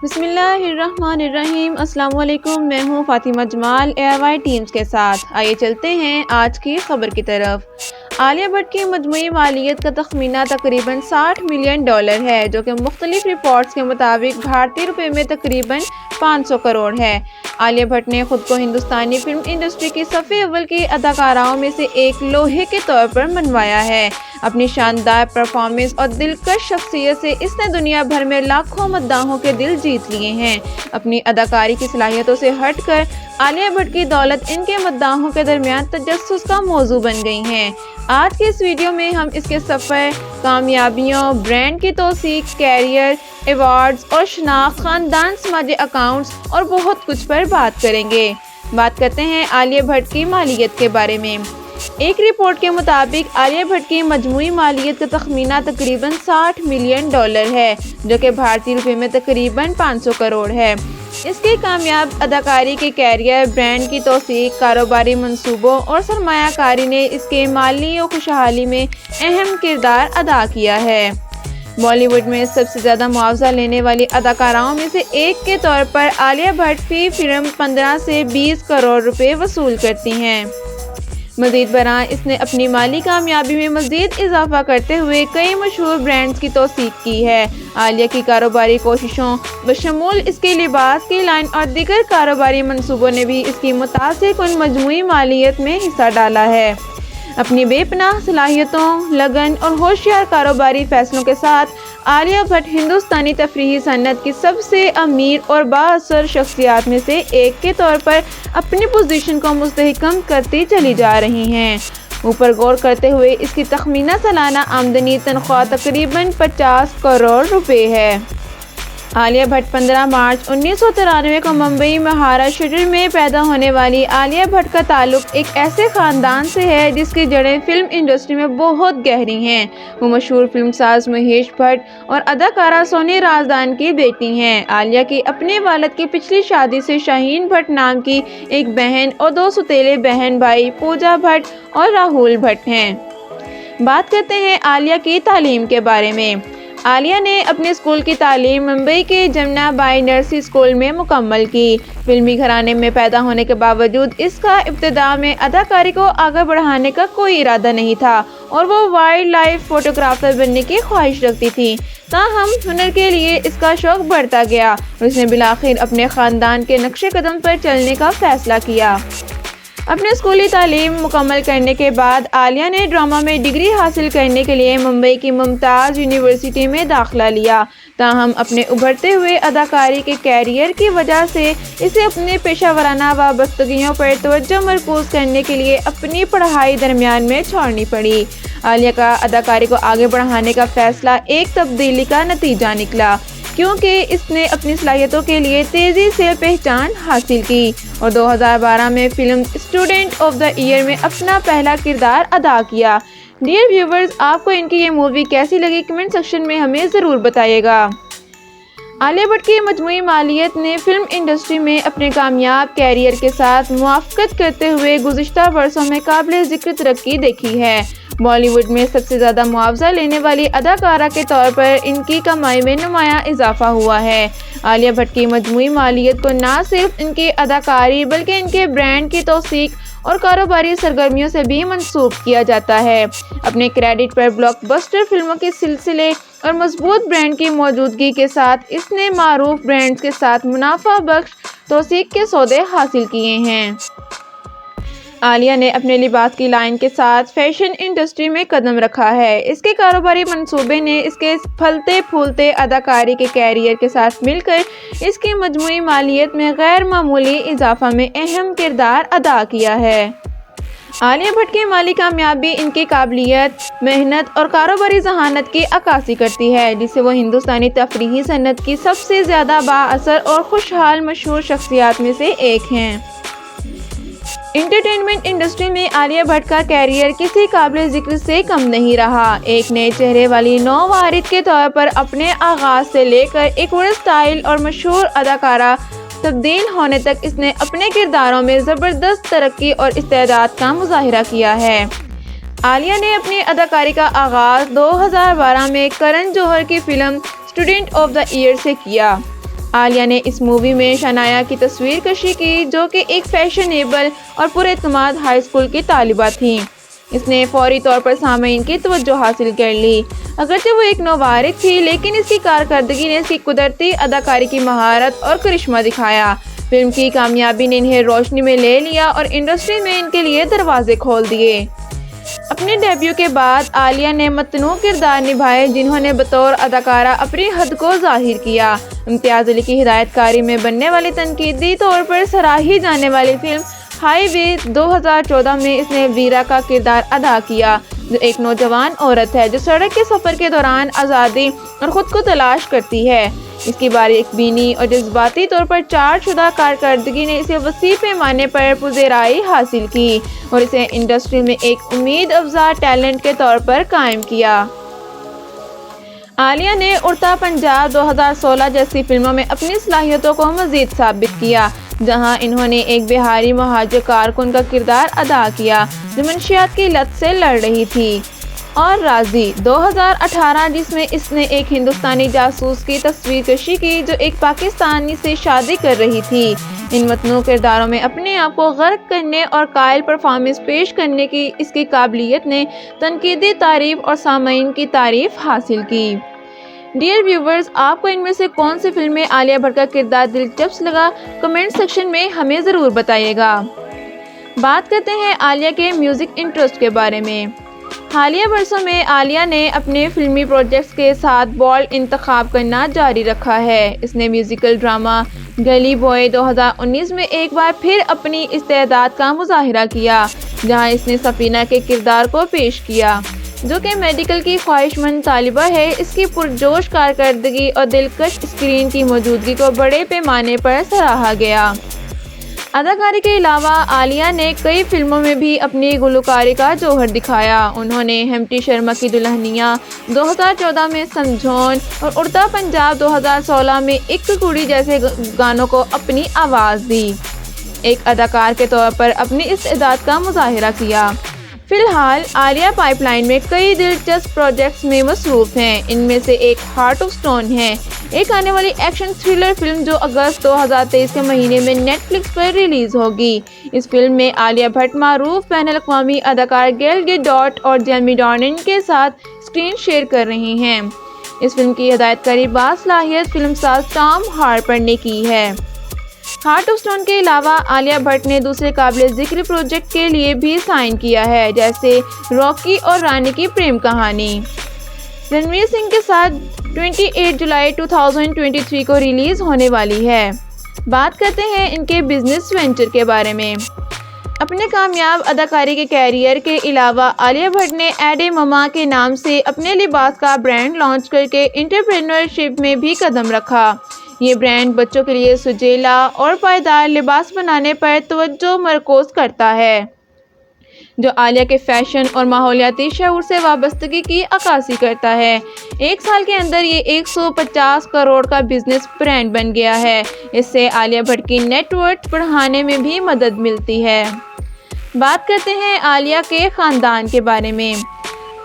بسم اللہ الرحمن الرحیم۔ السلام علیکم، میں ہوں فاطمہ جمال AIY ٹیمز کے ساتھ۔ آئیے چلتے ہیں آج کی خبر کی طرف۔ عالیہ بھٹ کی مجموعی مالیت کا تخمینہ تقریباً $60 ملین ہے، جو کہ مختلف رپورٹس کے مطابق بھارتی روپے میں تقریباً 500 کروڑ ہے۔ عالیہ بھٹ نے خود کو ہندوستانی فلم انڈسٹری کی صف اول کی اداکاراؤں میں سے ایک لوہے کے طور پر منوایا ہے۔ اپنی شاندار پرفارمنس اور دلکش شخصیت سے اس نے دنیا بھر میں لاکھوں مداحوں کے دل جیت لیے ہیں۔ اپنی اداکاری کی صلاحیتوں سے ہٹ کر عالیہ بھٹ کی دولت ان کے مداحوں کے درمیان تجسس کا موضوع بن گئی ہے۔ آج کے اس ویڈیو میں ہم اس کے سفر، کامیابیوں، برانڈ کی توثیق، کیریئر، ایوارڈز اور شناخت، خاندان، سماجی اکاؤنٹس اور بہت کچھ پر بات کریں گے۔ بات کرتے ہیں عالیہ بھٹ کی مالیت کے بارے میں۔ ایک رپورٹ کے مطابق عالیہ بھٹ کی مجموعی مالیت کا تخمینہ تقریباً $60 ملین ہے، جو کہ بھارتی روپے میں تقریباً 500 کروڑ ہے۔ اس کے کامیاب اداکاری کے کیریئر، برانڈ کی توثیق، کاروباری منصوبوں اور سرمایہ کاری نے اس کے مالی و خوشحالی میں اہم کردار ادا کیا ہے۔ بالی ووڈ میں سب سے زیادہ معاوضہ لینے والی اداکاراؤں میں سے ایک کے طور پر عالیہ بھٹ فی فلم 15 سے 20 کروڑ روپے وصول کرتی ہیں۔ مزید برآں اس نے اپنی مالی کامیابی میں مزید اضافہ کرتے ہوئے کئی مشہور برانڈز کی توثیق کی ہے۔ عالیہ کی کاروباری کوششوں بشمول اس کی لباس کی لائن اور دیگر کاروباری منصوبوں نے بھی اس کی متاثر کن مجموعی مالیت میں حصہ ڈالا ہے۔ اپنی بے پناہ صلاحیتوں، لگن اور ہوشیار کاروباری فیصلوں کے ساتھ عالیہ بھٹ ہندوستانی تفریحی صنعت کی سب سے امیر اور بااثر شخصیات میں سے ایک کے طور پر اپنی پوزیشن کو مستحکم کرتی چلی جا رہی ہیں۔ اوپر غور کرتے ہوئے اس کی تخمینہ سالانہ آمدنی تنخواہ تقریباً 50 کروڑ روپے ہے۔ عالیہ بھٹ 15 مارچ 1993 کو ممبئی مہاراشٹر میں پیدا ہونے والی عالیہ بھٹ کا تعلق ایک ایسے خاندان سے ہے جس کی جڑیں فلم انڈسٹری میں بہت گہری ہیں۔ وہ مشہور فلم ساز مہیش بھٹ اور اداکارہ سونی رازدان کی بیٹی ہیں۔ عالیہ کی اپنے والد کی پچھلی شادی سے شاہین بھٹ نام کی ایک بہن اور 2 سوتیلے بہن بھائی پوجا بھٹ اور راہول بھٹ ہیں۔ بات کرتے ہیں عالیہ کی تعلیم کے بارے میں۔ عالیہ نے اپنے اسکول کی تعلیم ممبئی کے جمنا بائی نرسی اسکول میں مکمل کی۔ فلمی گھرانے میں پیدا ہونے کے باوجود اس کا ابتدا میں اداکاری کو آگے بڑھانے کا کوئی ارادہ نہیں تھا اور وہ وائلڈ لائف فوٹوگرافر بننے کی خواہش رکھتی تھی۔ تاہم ہنر کے لیے اس کا شوق بڑھتا گیا اور اس نے بالآخر اپنے خاندان کے نقش قدم پر چلنے کا فیصلہ کیا۔ اپنے اسکولی تعلیم مکمل کرنے کے بعد عالیہ نے ڈرامہ میں ڈگری حاصل کرنے کے لیے ممبئی کی ممتاز یونیورسٹی میں داخلہ لیا۔ تاہم اپنے ابھرتے ہوئے اداکاری کے کیریئر کی وجہ سے اسے اپنے پیشہ ورانہ وابستگیوں پر توجہ مرکوز کرنے کے لیے اپنی پڑھائی درمیان میں چھوڑنی پڑی۔ عالیہ کا اداکاری کو آگے بڑھانے کا فیصلہ ایک تبدیلی کا نتیجہ نکلا، کیونکہ اس نے اپنی صلاحیتوں کے لیے تیزی سے پہچان حاصل کی اور 2012 میں film student of the year میں اپنا پہلا کردار ادا کیا۔ ڈیئر ویورز، آپ کو ان کی یہ مووی کیسی لگی؟ کمنٹ سیکشن میں ہمیں ضرور بتائیے گا۔ عالیہ بھٹ کی مجموعی مالیت نے فلم انڈسٹری میں اپنے کامیاب کیریئر کے ساتھ موافقت کرتے ہوئے گزشتہ برسوں میں قابل ذکر ترقی دیکھی ہے۔ بالی ووڈ میں سب سے زیادہ معاوضہ لینے والی اداکارہ کے طور پر ان کی کمائی میں نمایاں اضافہ ہوا ہے۔ عالیہ بھٹ کی مجموعی مالیت کو نہ صرف ان کی اداکاری بلکہ ان کے برانڈ کی توثیق اور کاروباری سرگرمیوں سے بھی منسوب کیا جاتا ہے۔ اپنے کریڈٹ پر بلاک بسٹر فلموں کے سلسلے اور مضبوط برانڈ کی موجودگی کے ساتھ اس نے معروف برانڈز کے ساتھ منافع بخش توثیق کے سودے حاصل کیے ہیں۔ عالیہ نے اپنے لباس کی لائن کے ساتھ فیشن انڈسٹری میں قدم رکھا ہے۔ اس کے کاروباری منصوبے نے اس کے پھلتے پھولتے اداکاری کے کیریئر کے ساتھ مل کر اس کی مجموعی مالیت میں غیر معمولی اضافہ میں اہم کردار ادا کیا ہے۔ عالیہ بھٹ کی مالی کامیابی ان کی قابلیت، محنت اور کاروباری ذہانت کی عکاسی کرتی ہے، جس سے وہ ہندوستانی تفریحی صنعت کی سب سے زیادہ بااثر اور خوشحال مشہور شخصیات میں سے ایک ہیں۔ انٹرٹینمنٹ انڈسٹری میں عالیہ بھٹ کا کیریئر کسی قابل ذکر سے کم نہیں رہا۔ ایک نئے چہرے والی نووارد کے طور پر اپنے آغاز سے لے کر ایک ورسٹائل اور مشہور اداکارہ تبدیل ہونے تک اس نے اپنے کرداروں میں زبردست ترقی اور استعداد کا مظاہرہ کیا ہے۔ عالیہ نے اپنی اداکاری کا آغاز 2012 میں کرن جوہر کی film student of the year سے کیا۔ عالیہ نے اس مووی میں شنایا کی تصویر کشی کی، جو کہ ایک فیشنیبل اور پراعتماد ہائی اسکول کی طالبہ تھیں۔ اس نے فوری طور پر سامعین کی توجہ حاصل کر لی۔ اگرچہ وہ ایک نوبارک تھی، لیکن اس کی کارکردگی نے اس کی قدرتی اداکاری کی مہارت اور کرشمہ دکھایا۔ فلم کی کامیابی نے انہیں روشنی میں لے لیا اور انڈسٹری میں ان کے لیے دروازے کھول دیے۔ اپنے ڈیبیو کے بعد عالیہ نے متنوع کردار نبھائے، جنہوں نے بطور اداکارہ اپنی حد کو ظاہر کیا۔ امتیاز علی کی ہدایت کاری میں بننے والی تنقیدی طور پر سراہی جانے والی فلم ہائی وے 2014 میں اس نے ویرا کا کردار ادا کیا، جو ایک نوجوان عورت ہے جو سڑک کے سفر کے دوران آزادی اور خود کو تلاش کرتی ہے۔ اس کی باریک بینی اور جذباتی طور پر چارج شدہ کارکردگی نے اسے وسیع پیمانے پر پذیرائی حاصل کی اور اسے انڈسٹری میں ایک امید افزا ٹیلنٹ کے طور پر قائم کیا۔ عالیہ نے اڑتا پنجاب 2016 جیسی فلموں میں اپنی صلاحیتوں کو مزید ثابت کیا، جہاں انہوں نے ایک بہاری مہاجر کارکن کا کردار ادا کیا جو منشیات کی لت سے لڑ رہی تھی، اور راضی 2018 جس میں اس نے ایک ہندوستانی جاسوس کی تصویر کشی کی جو ایک پاکستانی سے شادی کر رہی تھی۔ ان متنوع کرداروں میں اپنے آپ کو غرق کرنے اور قائل پرفارمنس پیش کرنے کی اس کی قابلیت نے تنقیدی تعریف اور سامعین کی تعریف حاصل کی۔ ڈیئر ویورز، آپ کو ان میں سے کون سی فلم میں عالیہ بھٹ کا کردار دلچسپ لگا؟ کمنٹ سیکشن میں ہمیں ضرور بتائیے گا۔ بات کرتے ہیں عالیہ کے میوزک انٹرسٹ کے بارے میں۔ حالیہ برسوں میں عالیہ نے اپنے فلمی پروجیکٹس کے ساتھ بولڈ انتخاب کرنا جاری رکھا ہے۔ اس نے میوزیکل ڈرامہ گلی بوائے 2019 میں ایک بار پھر اپنی استعداد کا مظاہرہ کیا، جہاں اس نے سفینہ کے کردار کو پیش کیا، جو کہ میڈیکل کی خواہش مند طالبہ ہے۔ اس کی پرجوش کارکردگی اور دلکش اسکرین کی موجودگی کو بڑے پیمانے پر سراہا گیا۔ اداکاری کے علاوہ عالیہ نے کئی فلموں میں بھی اپنی گلوکاری کا جوہر دکھایا۔ انہوں نے ہیمٹی شرما کی دلہنیا 2014 میں سمجھون اور اڑتا پنجاب 2016 میں ایک کڑی جیسے گانوں کو اپنی آواز دی۔ ایک اداکار کے طور پر اپنی استعداد کا مظاہرہ کیا۔ فی الحال عالیہ پائپ لائن میں کئی دلچسپ پروجیکٹس میں مصروف ہیں۔ ان میں سے ایک ہارٹ آف سٹون ہے، ایک آنے والی ایکشن تھرلر فلم جو اگست 2023 کے مہینے میں نیٹ فلکس پر ریلیز ہوگی۔ اس فلم میں عالیہ بھٹ معروف بین الاقوامی اداکار گیل گیڈوٹ اور جیرمی ڈارنن کے ساتھ اسکرین شیئر کر رہی ہیں۔ اس فلم کی ہدایت کاری باصلاحیت فلم ساز ٹام ہارپر نے کی ہے۔ ہارٹ آف سٹون کے علاوہ عالیہ بھٹ نے دوسرے قابل ذکر پروجیکٹ کے لیے بھی سائن کیا ہے، جیسے راکی اور رانی کی پریم کہانی۔ رنویر سنگھ کے ساتھ 28 جولائی 2023 کو ریلیز ہونے والی ہے۔ بات کرتے ہیں ان کے بزنس وینچر کے بارے میں۔ اپنے کامیاب اداکاری کے کیریئر کے علاوہ عالیہ بھٹ نے ایڈے مما کے نام سے اپنے لباس کا برانڈ لانچ کر کے انٹرپرینورشپ میں بھی قدم رکھا۔ یہ برانڈ بچوں کے لیے سجیلا اور پائیدار لباس بنانے پر توجہ مرکوز کرتا ہے، جو عالیہ کے فیشن اور ماحولیاتی شعور سے وابستگی کی عکاسی کرتا ہے۔ ایک سال کے اندر یہ 150 کروڑ کا بزنس برانڈ بن گیا ہے۔ اس سے عالیہ بھٹ کی نیٹ ورتھ بڑھانے میں بھی مدد ملتی ہے۔ بات کرتے ہیں عالیہ کے خاندان کے بارے میں۔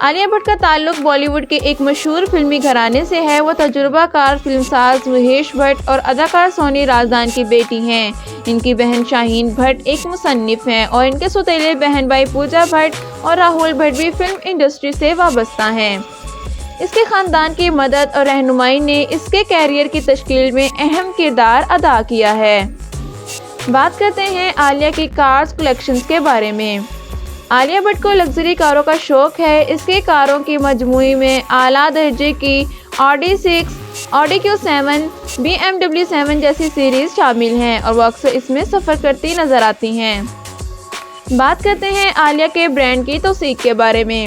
عالیہ بھٹ کا تعلق بالی ووڈ کے ایک مشہور فلمی گھرانے سے ہے۔ وہ تجربہ کار فلم ساز مہیش بھٹ اور اداکار سونی رازدان کی بیٹی ہیں۔ ان کی بہن شاہین بھٹ ایک مصنف ہیں اور ان کے سوتیلے بہن بھائی پوجا بھٹ اور راہل بھٹ بھی فلم انڈسٹری سے وابستہ ہیں۔ اس کے خاندان کی مدد اور رہنمائی نے اس کے کیریئر کی تشکیل میں اہم کردار ادا کیا ہے۔ بات کرتے ہیں عالیہ کی کارز کلیکشنز کے بارے میں۔ عالیہ بھٹ کو لگژری کاروں کا شوق ہے۔ اس کے کاروں کی مجموعے میں اعلیٰ درجے کی آڈی 6، آڈی Q7، BMW 7 جیسی سیریز شامل ہیں اور وہ اکثر اس میں سفر کرتی نظر آتی ہیں۔ بات کرتے ہیں عالیہ کے برانڈ کی توثیق کے بارے میں۔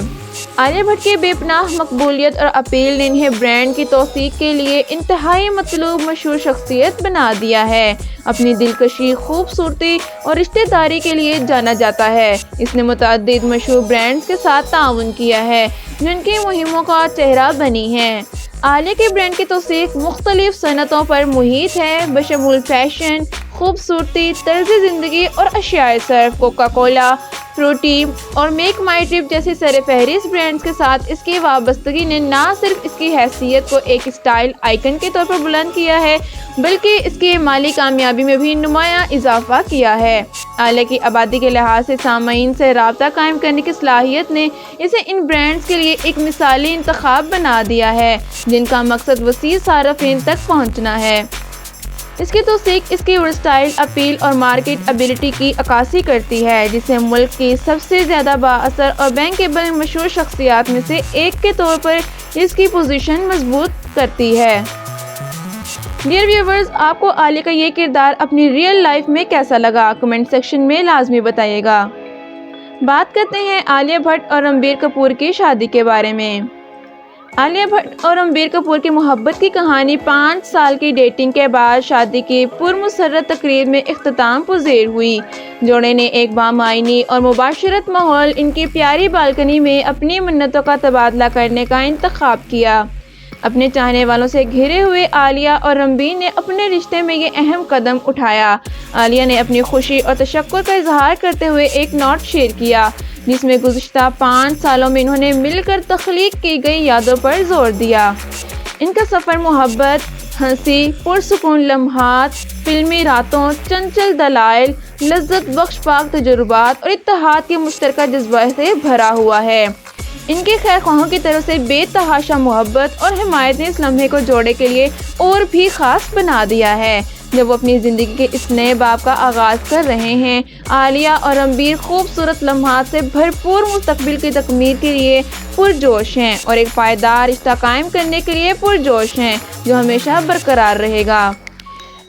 عالیہ بھٹ کی بے پناہ مقبولیت اور اپیل نے انہیں برانڈ کی توثیق کے لیے انتہائی مطلوب مشہور شخصیت بنا دیا ہے۔ اپنی دلکشی، خوبصورتی اور رشتہ داری کے لیے جانا جاتا ہے۔ اس نے متعدد مشہور برانڈز کے ساتھ تعاون کیا ہے، جن کی مہموں کا چہرہ بنی ہیں۔ عالیہ کے برانڈ کی توثیق مختلف صنعتوں پر محیط ہے، بشمول فیشن، خوبصورتی، طرز زندگی اور اشیاء صرف۔ کوکا کولا، فروٹی اور میک مائی ٹرپ جیسی سر فہرست برانڈز کے ساتھ اس کی وابستگی نے نہ صرف اس کی حیثیت کو ایک اسٹائل آئیکن کے طور پر بلند کیا ہے بلکہ اس کی مالی کامیابی میں بھی نمایاں اضافہ کیا ہے۔ عالیہ کی آبادی کے لحاظ سے سامعین سے رابطہ قائم کرنے کی صلاحیت نے اسے ان برانڈز کے لیے ایک مثالی انتخاب بنا دیا ہے جن کا مقصد وسیع صارفین تک پہنچنا ہے۔ اس کی توثیق اس کی ورسٹائل اپیل اور مارکیٹ ایبلٹی کی عکاسی کرتی ہے جسے ملک کی سب سے زیادہ بااثر اور بینکیبل مشہور شخصیات میں سے ایک کے طور پر اس کی پوزیشن مضبوط کرتی ہے۔ ڈیئر ویورز، آپ کو عالیہ کا یہ کردار اپنی ریئل لائف میں کیسا لگا؟ کمنٹ سیکشن میں لازمی بتائیے گا۔ بات کرتے ہیں عالیہ بھٹ اور رنبیر کپور کی شادی کے بارے میں۔ عالیہ بھٹ اور رنبیر کپور کی محبت کی کہانی 5 سال کی ڈیٹنگ کے بعد شادی کی پرمسرت تقریب میں اختتام پذیر ہوئی۔ جوڑے نے ایک بامعنی اور مباشرت ماحول ان کی پیاری بالکنی میں اپنی منتوں کا تبادلہ کرنے کا انتخاب کیا۔ اپنے چاہنے والوں سے گھرے ہوئے عالیہ اور رنبیر نے اپنے رشتے میں یہ اہم قدم اٹھایا۔ عالیہ نے اپنی خوشی اور تشکر کا اظہار کرتے ہوئے ایک نوٹ شیئر کیا جس میں گزشتہ 5 سالوں میں انہوں نے مل کر تخلیق کی گئی یادوں پر زور دیا۔ ان کا سفر محبت، ہنسی، پرسکون لمحات، فلمی راتوں، چنچل دلائل، لذت بخش پاک تجربات اور اتحاد کے مشترکہ جذبہ سے بھرا ہوا ہے۔ ان کے خیر خواہوں کی طرف سے بے تحاشا محبت اور حمایت نے اس لمحے کو جوڑے کے لیے اور بھی خاص بنا دیا ہے۔ جب وہ اپنی زندگی کے اس نئے باب کا آغاز کر رہے ہیں، عالیہ اور رنبیر خوبصورت لمحات سے بھرپور مستقبل کی تکمیل کے لیے پرجوش ہیں اور ایک پائیدار رشتہ قائم کرنے کے لیے پرجوش ہیں جو ہمیشہ برقرار رہے گا۔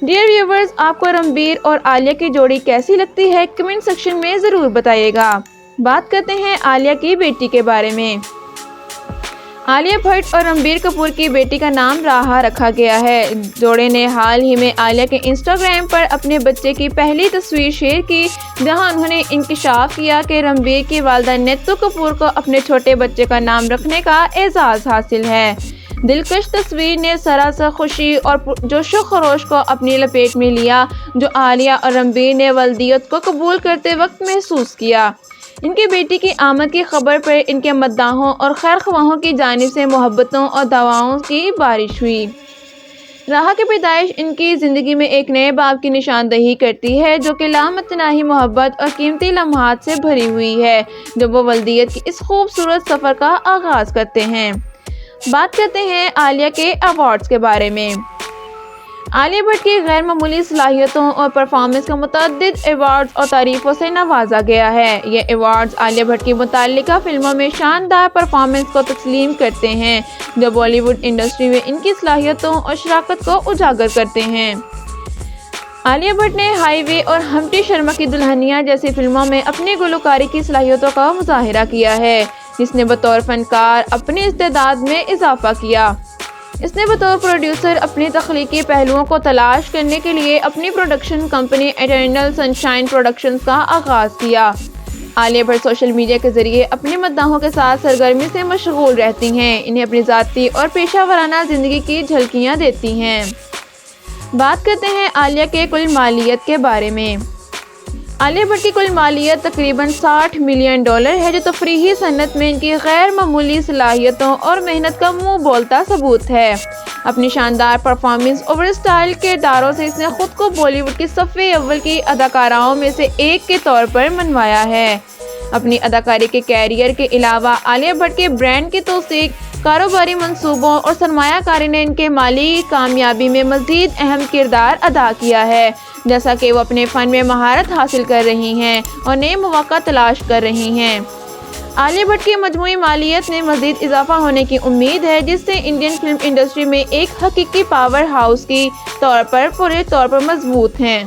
ڈیئر ویورز، آپ کو رنبیر اور عالیہ کی جوڑی کیسی لگتی ہے؟ کمنٹ سیکشن میں ضرور بتائیے گا۔ بات کرتے ہیں عالیہ کی بیٹی کے بارے میں۔ عالیہ بھٹ اور رنبیر کپور کی بیٹی کا نام راہا رکھا گیا ہے۔ جوڑے نے حال ہی میں عالیہ کے انسٹاگرام پر اپنے بچے کی پہلی تصویر شیئر کی جہاں انہوں نے انکشاف کیا کہ رنبیر کی والدہ نیتو کپور کو اپنے چھوٹے بچے کا نام رکھنے کا اعزاز حاصل ہے۔ دلکش تصویر نے سراسر خوشی اور جوش و خروش کو اپنی لپیٹ میں لیا جو عالیہ اور رنبیر نے والدیت کو قبول کرتے وقت محسوس کیا۔ ان کی بیٹی کی آمد کی خبر پر ان کے مداحوں اور خیر خواہوں کی جانب سے محبتوں اور دعاؤں کی بارش ہوئی۔ راہا کی پیدائش ان کی زندگی میں ایک نئے باب کی نشاندہی کرتی ہے جو کہ لامتناہی محبت اور قیمتی لمحات سے بھری ہوئی ہے جب وہ والدیت کی اس خوبصورت سفر کا آغاز کرتے ہیں۔ بات کرتے ہیں عالیہ کے ایوارڈز کے بارے میں۔ عالیہ بھٹ کی غیر معمولی صلاحیتوں اور پرفارمنس کا متعدد ایوارڈز اور تعریفوں سے نوازا گیا ہے۔ یہ ایوارڈز عالیہ بھٹ کی متعلقہ فلموں میں شاندار پرفارمنس کو تسلیم کرتے ہیں جو بالی ووڈ انڈسٹری میں ان کی صلاحیتوں اور شراکت کو اجاگر کرتے ہیں۔ عالیہ بھٹ نے ہائی وے اور ہمٹی شرما کی دلہنیا جیسی فلموں میں اپنی گلوکاری کی صلاحیتوں کا مظاہرہ کیا ہے جس نے بطور فنکار اپنی استعداد میں اضافہ کیا۔ اس نے بطور پروڈیوسر اپنی تخلیقی پہلوؤں کو تلاش کرنے کے لیے اپنی production company eternal Sunshine productions کا آغاز کیا۔ عالیہ بھٹ سوشل میڈیا کے ذریعے اپنے مداحوں کے ساتھ سرگرمی سے مشغول رہتی ہیں، انہیں اپنی ذاتی اور پیشہ ورانہ زندگی کی جھلکیاں دیتی ہیں۔ بات کرتے ہیں عالیہ کے کل مالیت کے بارے میں۔ عالیہ بھٹ کی کل مالیت تقریباً $60 ملین ہے جو تفریحی صنعت میں ان کی غیر معمولی صلاحیتوں اور محنت کا منہ بولتا ثبوت ہے۔ اپنی شاندار پرفارمنس اور اسٹائل کرداروں سے اس نے خود کو بالی ووڈ کی صفِ اول کی اداکاراؤں میں سے ایک کے طور پر منوایا ہے۔ اپنی اداکاری کے کیریئر کے علاوہ عالیہ بھٹ کے برانڈ کی توثیق، کاروباری منصوبوں اور سرمایہ کاری نے ان کے مالی کامیابی میں مزید اہم کردار ادا کیا ہے جیسا کہ وہ اپنے فن میں مہارت حاصل کر رہی ہیں اور نئے مواقع تلاش کر رہی ہیں۔ عالیہ بھٹ کی مجموعی مالیت میں مزید اضافہ ہونے کی امید ہے جس سے انڈین فلم انڈسٹری میں ایک حقیقی پاور ہاؤس کی طور پر پورے طور پر مضبوط ہیں۔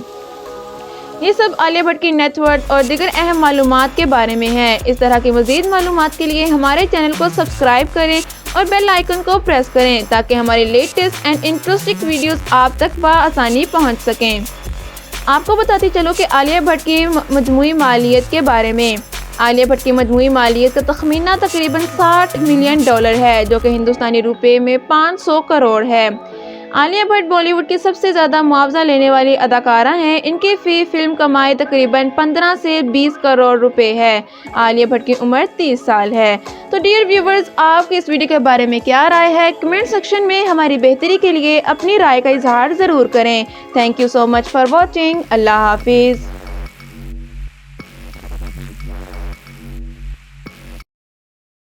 یہ سب عالیہ بھٹ کی نیٹ ورتھ اور دیگر اہم معلومات کے بارے میں ہے۔ اس طرح کی مزید معلومات کے لیے ہمارے چینل کو سبسکرائب کریں اور بیل آئیکن کو پریس کریں تاکہ ہماری لیٹسٹ اینڈ انٹرسٹنگ ویڈیوز آپ تک بآسانی پہنچ سکیں۔ آپ کو بتاتی چلو کہ عالیہ بھٹ کی مجموعی مالیت کے بارے میں۔ عالیہ بھٹ کی مجموعی مالیت کا تخمینہ تقریباً $60 ملین ہے جو کہ ہندوستانی روپے میں 500 کروڑ ہے۔ عالیہ بھٹ بالی ووڈ کی سب سے زیادہ معاوضہ لینے والی اداکارہ ہیں۔ ان کی فی فلم کمائی تقریباً 15 سے 20 کروڑ روپے ہے۔ عالیہ بھٹ کی عمر 30 سال ہے۔ تو ڈیئر ویورز، آپ کی اس ویڈیو کے بارے میں کیا رائے ہے؟ کمنٹ سیکشن میں ہماری بہتری کے لیے اپنی رائے کا اظہار ضرور کریں۔ Thank you so much for watching. اللہ حافظ۔